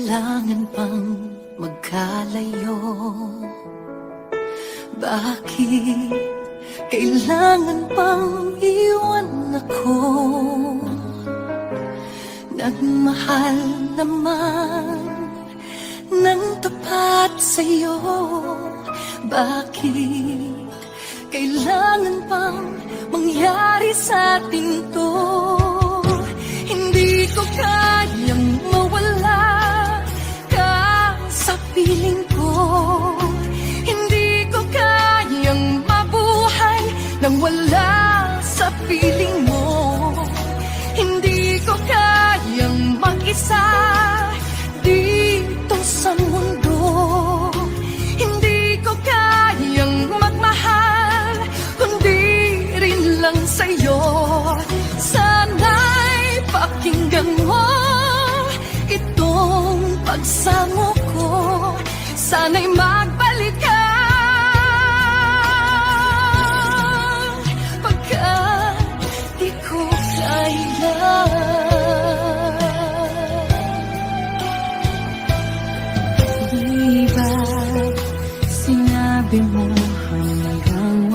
kailangan pang magkalayo? Bakit kailangan pang iwan ako? Nagmahal naman ng tapat sa'yo. Bakit kailangan pang mangyari sa atin to? Hindi ko kayang mawala ka sa piling ko. Hindi ko kayang mabuhay nang wala sa piling mo. Hindi ko kayang mag-isa dito sa mundo. Hindi ko kayang magmahal kundi rin lang sa'yo. Sana'y pakinggan mo itong pagsamo ko. Sana'y